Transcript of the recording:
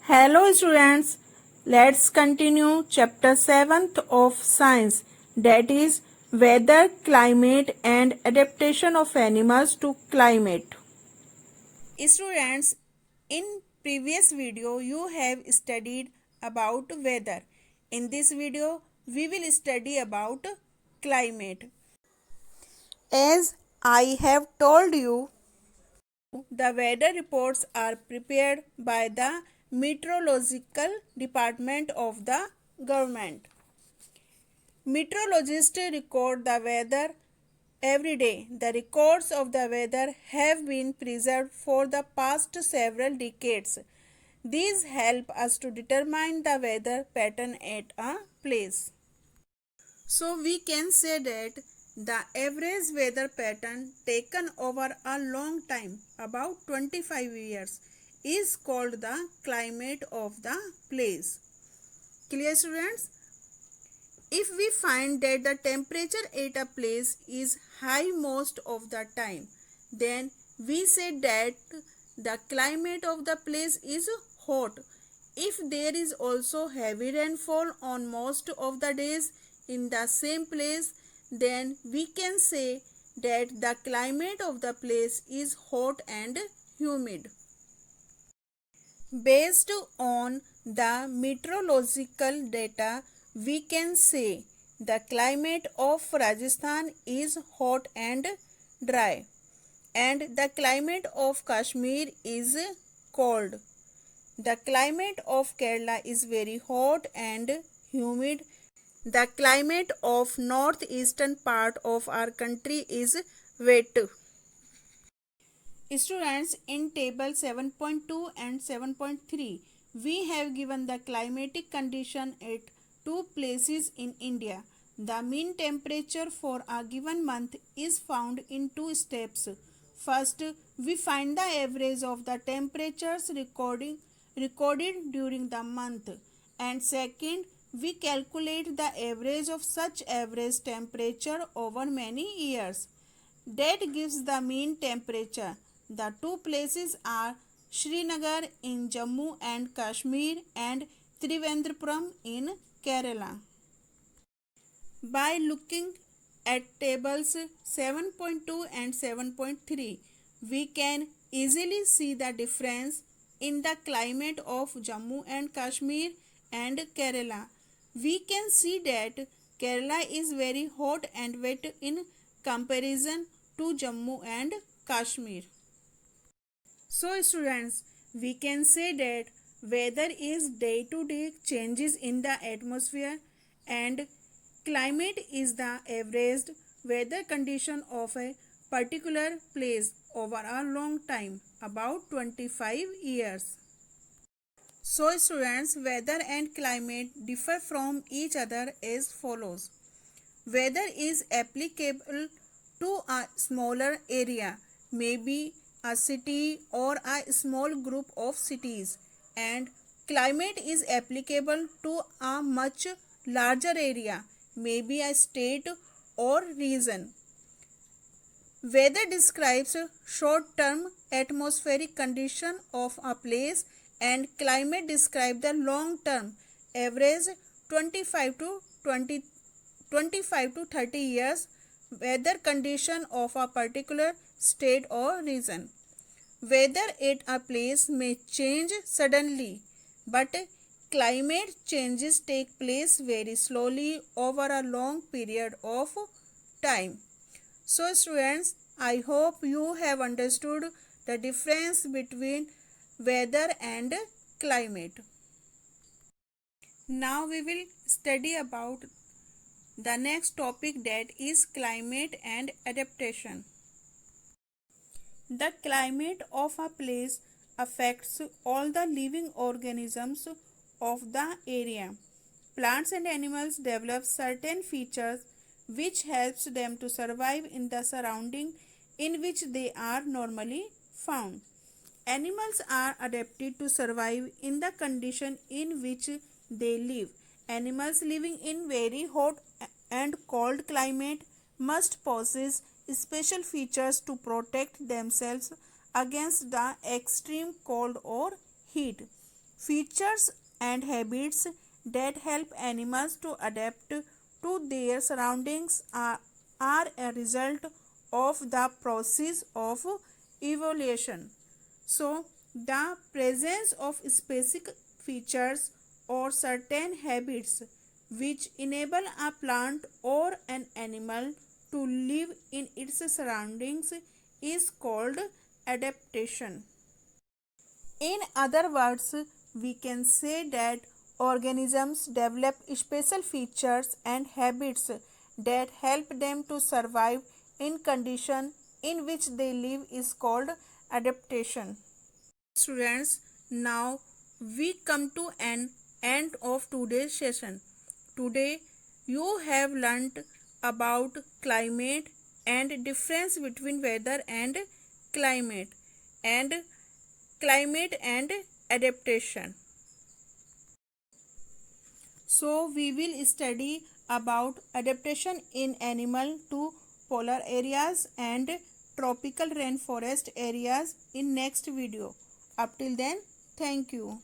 Hello students, let's continue chapter 7th of science, that is weather, climate and adaptation of animals to climate. Students, in previous video you have studied about weather. In this video we will study about climate. As I have told you, the weather reports are prepared by the meteorological department of the government. Meteorologists record the weather every day. The records of the weather have been preserved for the past several decades. These help us to determine the weather pattern at a place. So we can say that the average weather pattern taken over a long time, about 25 years, is called the climate of the place. Clear students? If we find that the temperature at a place is high most of the time, then we say that the climate of the place is hot. If there is also heavy rainfall on most of the days in the same place, then we can say that the climate of the place is hot and humid. Based on the meteorological data, we can say the climate of Rajasthan is hot and dry, and the climate of Kashmir is cold. The climate of Kerala is very hot and humid. The climate of northeastern part of our country is wet. Students, in table 7.2 and 7.3, we have given the climatic condition at two places in India. The mean temperature for a given month is found in two steps. First, we find the average of the temperatures recorded during the month, and second, we calculate the average of such average temperature over many years. That gives the mean temperature. The two places are Srinagar in Jammu and Kashmir and Trivandrum in Kerala. By looking at tables 7.2 and 7.3, we can easily see the difference in the climate of Jammu and Kashmir and Kerala. We can see that Kerala is very hot and wet in comparison to Jammu and Kashmir. So students, we can say that weather is day-to-day changes in the atmosphere, and climate is the averaged weather condition of a particular place over a long time, about 25 years. So students, weather and climate differ from each other as follows. Weather is applicable to a smaller area, maybe a city or a small group of cities, and climate is applicable to a much larger area, maybe a state or region. Weather describes short-term atmospheric condition of a place, and climate describes the long-term average 25 to 30 years weather condition of a particular state or region. Weather at a place may change suddenly, but climate changes take place very slowly over a long period of time. So students, I hope you have understood the difference between weather and climate. Now we will study about the next topic, that is climate and adaptation. The climate of a place affects all the living organisms of the area. Plants and animals develop certain features which helps them to survive in the surrounding in which they are normally found. Animals are adapted to survive in the condition in which they live. Animals living in very hot and cold climate must possess special features to protect themselves against the extreme cold or heat. Features and habits that help animals to adapt to their surroundings are a result of the process of evolution. So, the presence of specific features or certain habits which enable a plant or an animal to live in its surroundings is called adaptation. In other words, we can say that organisms develop special features and habits that help them to survive in conditions in which they live is called adaptation. Students, now we come to an end of today's session. Today you have learnt about climate and difference between weather and climate and adaptation. So we will study about adaptation in animal to polar areas and tropical rainforest areas in next video. Up till then, thank you.